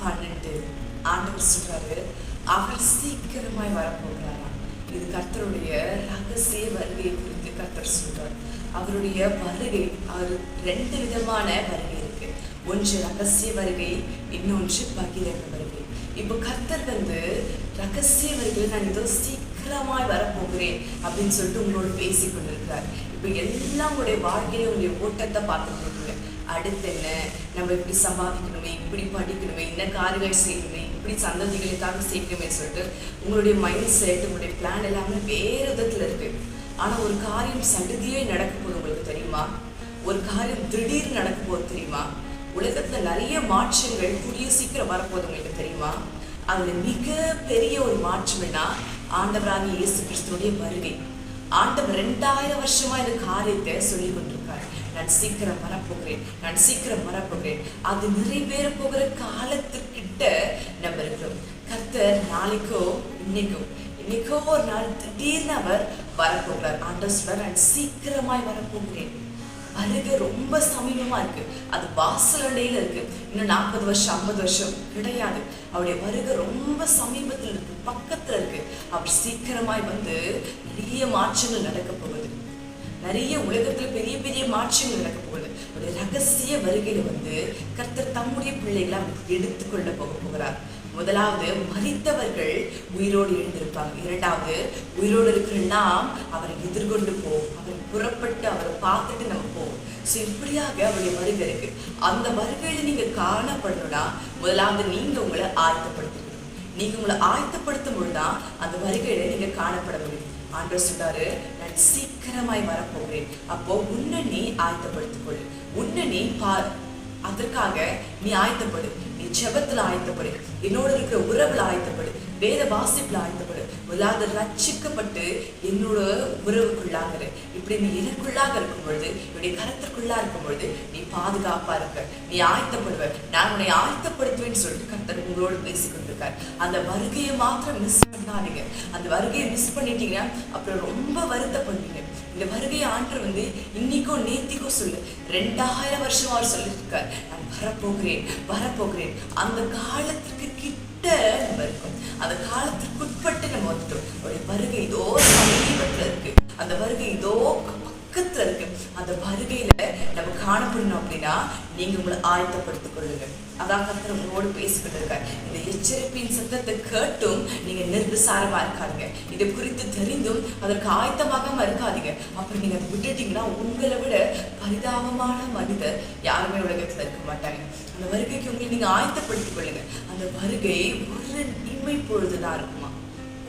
12 ஆண்டவர் சொல்றாரு, அவர் சீக்கிரமாய் வரப்போகிறாராம். இது கர்த்தருடைய ரகசிய வருகை குறித்து கர்த்தர் சொல்றார். அவருடைய வருகை, அவர் 2 விதமான வருகை இருக்கு. ஒன்று ரகசிய வருகை, இன்னொன்று பகிரங்க வருகை. இப்போ கர்த்தர் ரகசிய வருகையில் நான் ஏதோ சீக்கிரமாய் வரப்போகிறேன் அப்படின்னு சொல்லிட்டு உங்களோட பேசி கொண்டிருக்கிறார். இப்போ எல்லாம் உங்களுடைய வாழ்க்கையில உங்களுடைய ஓட்டத்தை பார்த்துட்டு இருக்கீங்க. அடுத்து என்ன, நம்ம இப்படி சம்பாதிக்கணுமே, இப்படி படிக்கணுமே, என்ன காரியங்கள் செய்யணுமே, இப்படி சந்ததிகளுக்காக செய்யணுமே சொல்லிட்டு உங்களுடைய மைண்ட் செட், உங்களுடைய பிளான் எல்லாமே வேறு விதத்துல இருக்கு. ஆனா ஒரு காரியம் சடுதியே நடக்க போது உங்களுக்கு தெரியுமா? ஒரு காரியம் திடீர்னு நடக்க போது தெரியுமா? உலகத்துல நிறைய மாற்றங்கள் கூடிய சீக்கிரம் வரப்போது உங்களுக்கு தெரியுமா? அதுல மிக பெரிய ஒரு மாற்றம் என்ன, ஆண்டவராகிய இயேசு கிறிஸ்துவுடைய வருகை. ஆண்டவர் 2000 வருஷமா இந்த காரியத்தை சொல்லி கொண்டிருக்காரு. நான் சீக்கிரம் வரப்போகிறேன், நான் சீக்கிரம் வரப்போகிறேன். அது நிறைவேற போகிற காலத்துக்கிட்ட நம்ம இருக்கிறோம். கர்த்தர் நாளைக்கோ இன்னைக்கோ ஒரு நாள் திடீர்னு அவர் வரப்போகிறார். ஆண்டவர் சொல்றார், நான் சீக்கிரமாய் வரப்போகிறேன். வருகை ரொம்ப சமீபமா இருக்கு. அது வாசலடையில இருக்கு. இன்னும் 40 வருஷம் 50 வருஷம் கிடையாது. அவருடைய வருகை ரொம்ப சமீபத்தில் இருக்கு, பக்கத்துல இருக்கு. அவர் சீக்கிரமாய் நிறைய மாற்றங்கள் நடக்க போகுது. நிறைய உலகத்துல பெரிய பெரிய மாற்றங்கள் நடக்க போகுது. அவருடைய ரகசிய வருகையில கர்த்தர் தம்முடைய பிள்ளைகளை அவர் எடுத்துக்கொள்ள போகிறார். முதலாவது, மரித்தவர்கள் உயிரோடு எழுந்திருப்பாங்க. இரண்டாவது, உயிரோடு இருக்கிற நாம் அவரை எதிர்கொண்டு போவோம். அவர் புறப்பட்டு அவரை பார்த்துட்டு நம்ம போவோம். ஸோ இப்படியாக அவருடைய வருகை இருக்கு. அந்த வருகையில நீங்க காணப்படணும்னா முதலாவது நீங்க உங்களை ஆயத்தப்படுத்திக்கணும். நீங்க உங்களை ஆயத்தப்படுத்தும் பொழுதுதான் அந்த வருகையில நீங்க காணப்பட முடியும். ஆண்டவர் சொல்றாரு, நான் சீக்கிரமாய் வரப்போகிறேன். அப்போ உன்னை நீ ஆயத்தப்படுத்திக்கொள். உன்னை நீ அதற்காக நீ ஆயத்தப்படு. நீ ஜெபத்துல ஆயத்தப்படு, என்னோட இருக்கிற உறவுல ஆயத்தப்படு, வேத வாசிப்புல ஆயத்தப்படு. முதலாவது ரட்சிக்கப்பட்டு என்னோட உறவுக்குள்ளாக இப்படி நீ எனக்குள்ளாக இருக்கும் பொழுது, என்னுடைய கருத்திற்குள்ளா இருக்கும் பொழுது நீ பாதுகாப்பா இருக்க, நீ ஆயத்தப்படுவ. நான் உன்னை ஆயத்தப்படுத்துவேன்னு சொல்லிட்டு கர்த்தர் உங்களோடு பேசிக்கொண்டிருக்கார். அந்த வருகையை மாத்திரம் மிஸ் பண்ணாதீங்க. அந்த வருகையை மிஸ் பண்ணிட்டீங்கன்னா அப்புறம் ரொம்ப வருத்தப்படுவீங்க. இந்த வருகையை ஆண்டவர் இன்னைக்கோ நேத்திக்கோ சொல்லு, 2000 வருஷமா அவர் சொல்லியிருக்கார், நான் வரப்போகிறேன். அந்த காலத்திற்கு கிட்ட நம்ம இருக்கோம். அந்த காலத்திற்கு உட்பட்டு நம்ம வந்துட்டோம். அவருடைய வருகை இதோ சமீபத்துல இருக்கு. அந்த வருகை இதோ பக்கத்துல இருக்கு. அந்த வருகையில நம்ம காணப்படணும் அப்படின்னா நீங்க உங்களை ஆயத்தப்படுத்திக் கொள்ளுங்க. அதான் கர்த்தர் உங்களோடு பேசிக்கிட்டு இருக்காரு. இந்த எச்சரிப்பின் சத்தத்தை கேட்டும் நீங்க நிர்விசாரமா இருக்காதீங்க. இதை குறித்து தெரிந்தும் அதற்கு ஆயத்தமாகாம இருக்காதீங்க. அப்புறம் நீங்க அதை விட்டுட்டீங்கன்னா உங்களை விட பரிதாபமான மனிதர் யாருமே உலகத்துல இருக்க மாட்டாங்க. அந்த வருகைக்கு உங்களை நீங்க ஆயத்தப்படுத்திக் கொள்ளுங்க. அந்த வருகை ஒரு இமை பொழுதுதான் இருக்குமா,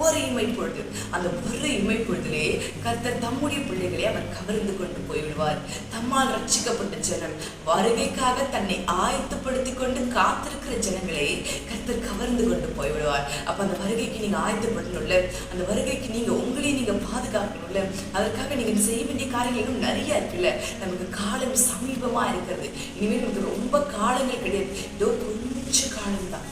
ஒரு இமை பொழுது. அந்த ஒரு இமை பொழுதிலே கர்த்தர் தம்முடைய பிள்ளைகளை அவர் கவர்ந்து கொண்டு போய்விடுவார். தம்மால் ரட்சிக்கப்பட்ட ஜனம், வருகைக்காக தன்னை ஆயத்தப்படுத்தி கொண்டு காத்திருக்கிற ஜனங்களை கர்த்தர் கவர்ந்து கொண்டு போய்விடுவார். அப்ப அந்த வருகைக்கு நீங்க ஆயத்தப்படணும்ல, அந்த வருகைக்கு நீங்க உங்களையும் நீங்க பாதுகாக்கணும்ல. அதற்காக நீங்க செய்ய வேண்டிய காரியங்களும் நிறைய இருக்குல்ல. நமக்கு காலம் சமீபமா இருக்கிறது. இனிமேல் நமக்கு ரொம்ப காலங்கள் கிடையாது, ஏதோ கொஞ்சம் காலம்தான்.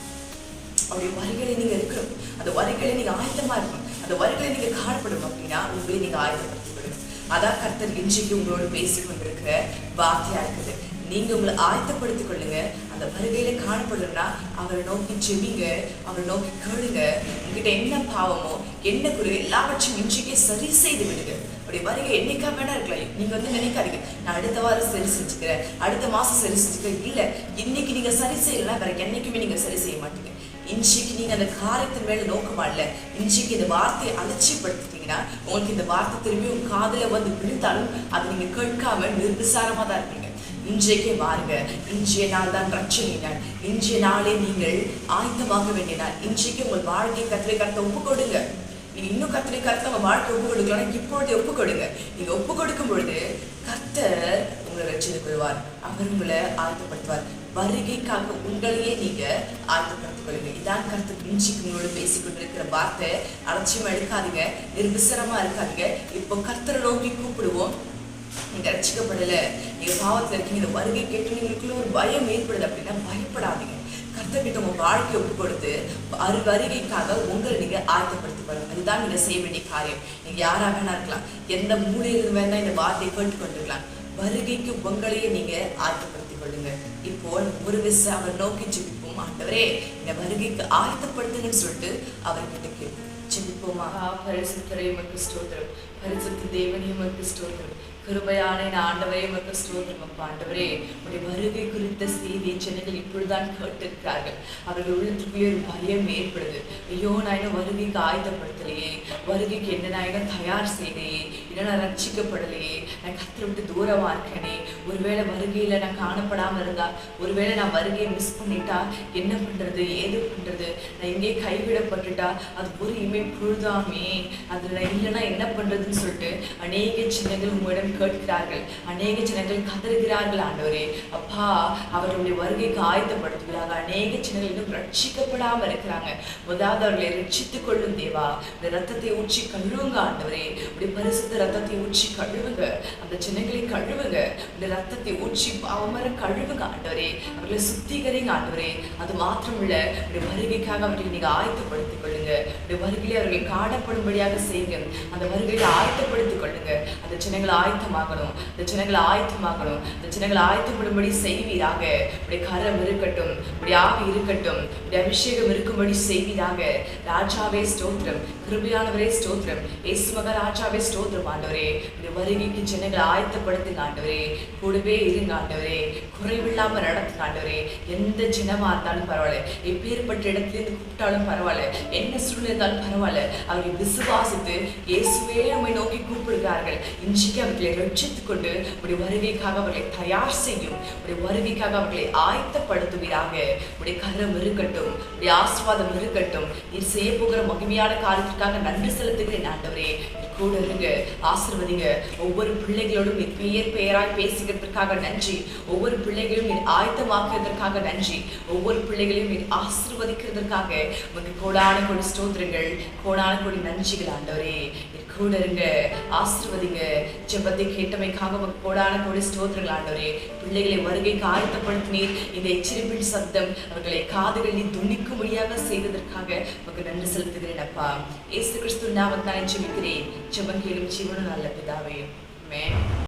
அவருடைய வருகையில நீங்க இருக்கணும். அந்த வருகையில நீங்க ஆயத்தமா இருக்கணும். அந்த வருகையில நீங்க காணப்படும் அப்படின்னா உங்களை நீங்க ஆயத்தப்படுத்திக் கொள்ளணும். அதான் கர்த்தர் இன்றைக்கு உங்களோடு பேசிக் கொண்டிருக்கிற வார்த்தையா இருக்குது. நீங்க உங்களை ஆயத்தப்படுத்திக் கொள்ளுங்க. அந்த வருகையில காணப்படணும்னா அவரை நோக்கி ஜெபிங்க, அவரை நோக்கி கேளுங்க. உங்ககிட்ட என்ன பாவமோ என்ன குறை எல்லாவற்றையும் இன்றைக்கே சரி செய்து விடுங்க. அப்படி வருகை என்னைக்கா வேணா இருக்கலாம். நீங்க நினைக்காதீங்க, நான் அடுத்த வாரம் சரி செஞ்சுக்கிறேன், அடுத்த மாசம் சரி செஞ்சுக்கிறேன். இல்ல, இன்னைக்கு நீங்க சரி செய்யலாம், வேற என்னைக்குமே நீங்க சரி செய்ய மாட்டீங்க. இன்றைக்கு நீங்க அந்த காரியத்தின் மேல நோக்கமா இல்ல, இன்றைக்கு இந்த வார்த்தையை அலட்சியப்படுத்திட்டீங்கன்னா உங்களுக்கு இந்த வார்த்தை திரும்பி உங்க காதுல விழுந்தாலும் அதை நீங்க கேட்காம நிர்விசாரமா தான் இருப்பீங்க. இன்றைக்கே பாருங்க, இன்றைய நாள் தான் ரட்சணை நாள். இன்றைய நாளே நீங்கள் ஆயத்தமாக வேண்டிய நாள். இன்றைக்கு உங்கள் வாழ்க்கை கர்த்தரை ஒப்பு கொடுங்க. நீங்க இன்னும் கர்த்தரை உங்க வாழ்க்கை ஒப்பு கொடுக்கலாம். இப்பொழுது ஒப்பு கொடுங்க. நீங்க ஒப்பு கொடுக்கும் பொழுது கர்த்தர் உங்களை ரட்சித்துக் கொள்வார். அவர் உங்களை ஆயத்தப்படுத்துவார். வருகைக்காக உங்களையே நீங்க ஆயத்தப்படுத்திக் கொள்ளுங்க. இதான் கர்த்தர் இன்றைக்கு உங்களோட பேசிக்கொண்டிருக்கிற வார்த்தை. அலட்சியம் எடுக்காதீங்க, நிர்விசாரமா இருக்காதீங்க. இப்போ கர்த்தரை நோக்கி கூப்பிடுவோம். நீங்க ரட்சிக்கப்படல, நீங்க பாவத்துல இருக்கீங்க, இந்த வருகை கேட்டு நீங்களுக்குள்ள ஒரு பயம் ஏற்படுது அப்படின்னா பயப்படாதீங்க. கர்த்தர்கிட்ட உங்க வாழ்க்கையை ஒப்பு கொடுத்து வருகைக்காக உங்களை நீங்க ஆயத்தப்படுத்திக் கொள்ளுங்க. அதுதான் நீங்க செய்ய வேண்டிய காரியம். நீங்க யாரா வேணா இருக்கலாம், எந்த மூலையிலிருந்து வேணா இந்த வார்த்தையை கேட்டு கொண்டிருக்கலாம். வருகைக்கு உங்களையே நீங்க ஆயத்தப்படுத்திக் கொள்ளுங்க. இப்போ ஒரு விசை அவர் நோக்கி ஜெபிப்போம். ஆண்டவரே இந்த வருகைக்கு ஆயத்தப்படுத்துங்கன்னு சொல்லிட்டு அவர்கிட்ட கேட்போம். ஜெபிப்போமா. பரிசுத்தரே உமக்கு ஸ்தோத்திரம், பரிசுத்த தேவனே உமக்கு ஸ்தோத்திரம், கிருபையான ஆண்டவரே உமக்கு ஸ்தோத்திரம். அப்பா ஆண்டவரே, உடைய வருகை குறித்த செய்தியை ஜனங்கள் இப்பொழுதுதான் கேட்டிருக்கிறார்கள். அவர்கள் உள்ளத்துக்குள்ளே ஒரு பயம் ஏற்படுது. ஐயோ, நான் இன்னும் வருகைக்கு ஆயத்தப்படுத்தலையே, வருகைக்கு என்ன நான் இன்னும் தயார் செய்யலையே, இன்னும் நான் ரட்சிக்கப்படலையே, நான் கர்த்தரை விட்டு தூரமா இருக்கேனே, ஒருவேளை வருகையில நான் காணப்படாம இருந்தா, ஒருவேளை நான் வருகையை மிஸ் பண்ணிட்டா என்ன பண்றது, ஏது பண்றது, நான் இங்கே கைவிடப்பட்டுட்டா அது ஒரு இமை பொழுதாமே, அதுல நான் இல்லைன்னா என்ன பண்றதுன்னு சொல்லிட்டு அநேக ஜனங்கள் உங்களிடம் கேட்கிறார்கள். அநேக ஜனங்கள் கதறுகிறார்கள். ஆண்டவரே அப்பா, அவர்களுடைய வருகைக்கு ஆயத்தப்படுத்துகிறாங்க. அநேக ஜனங்கள் இன்னும் ரட்சிக்கப்படாம இருக்கிறாங்க. முதலாவது அவர்களை ரட்சித்துக் கொள்ளும் தேவா. இந்த ரத்தத்தை ஊற்றி கழுவுங்க ஆண்டவரே, உடைய பரிசுத்த ரத்தத்தை ஊற்றி கழுவுங்க, அந்த ஜனங்களை கழுவுங்க, உடைய ரத்தத்தை ஊற்றி பாவமர கழுவுங்க ஆண்டவரே, அவர்களை சுத்திகரிங்க ஆண்டவரே. அது மாத்திரம் இல்ல, உடைய வருகைக்காக அவர்களை நீங்க ஆயத்தப்படுத்திக் கொள்ளுங்க. உடைய வருகையிலே அவர்களை காணப்படும்படியாக செய்யுங்க. அந்த வருகையில ஆயத்தப்படுத்திக் கொள்ளுங்க. அந்த ஜனங்களை ஆயத்தமாகணும், அந்த ஜனங்களை ஆயத்தமாகணும், அந்த ஜனங்களை ஆயத்தப்படும்படி செய்வீராக. உடைய கரம் இருக்கட்டும், உடைய ஆவி இருக்கட்டும், உடைய அபிஷேகம் இருக்கும்படி செய்வீராக. ராஜாவே ஸ்தோத்திரம், கிருபையானவரே ஸ்தோத்திரம், இயேசு மகாராஜாவே ஸ்தோத்திரம். ஆண்டவரே, உடைய வருகைக்கு ஜனங்களை ஆயத்தப்படுத்துங்க ஆண்டவரே. கூடவே இருங்க ஆண்டவரே, குறைவில்லாம நடத்துங்க ஆண்டவரே. எந்த ஜனமா இருந்தாலும் பரவாயில்ல, எப்பேற்பட்ட இடத்திலிருந்து கூப்பிட்டாலும் பரவாயில்ல, என்ன சூழ்நிலை இருந்தாலும் பரவாயில்ல, அவர்கள் விசுவாசித்து இயேசுவே நம்மை நோக்கி கூப்பிடுகிறார்கள். இன்றைக்கு அவர்களை ரட்சித்துக் கொண்டு உடைய வருகைக்காக அவர்களை தயார் செய்யும், உடைய வருகைக்காக அவர்களை ஆயத்தப்படுத்துவீராக. உடைய கரம் இருக்கட்டும், உடைய ஆசீர்வாதம் இருக்கட்டும். நீர் செய்ய போகிற மகிமையான காரியத்திற்காக நன்றி செலுத்துகிறேன் ஆண்டவரே. கூட இருங்க, ஆசீர்வதிங்க. ஒவ்வொரு பிள்ளைகளோடும் நீர் பெயர் பெயராய் பேசுகிறதற்காக நன்றி. ஒவ்வொரு பிள்ளைகளையும் நீர் ஆயத்தமாக்குவதற்காக நன்றி. ஒவ்வொரு பிள்ளைகளையும் நீர் ஆசீர்வதிக்கிறதற்காக உங்க கோடான கோடி ஸ்தோத்திரங்கள், கோடான கோடி நன்றிகள் ஆண்டவரே. கூட இருங்க, ஆசீர்வதிங்க. ஜெபத்தை கேட்டமைக்காக உங்க கோடான கோடி ஸ்தோத்திரங்கள் ஆண்டவரே. பிள்ளைகளை வருகைக்கு ஆயத்தப்படுத்தினீர். இந்த எச்சரிப்பின் சத்தம் அவர்களை காதுகளில் துணிக்கும்படியாக செய்ததற்காக உங்க நன்றி செலுத்துகிறேன் அப்பா. இயேசு கிறிஸ்து நாமத்தால் ஜெபிக்கிறேன். ஜெபம் கேளும் ஜீவனுள்ள நல்ல பிதாவே. ஆமென்.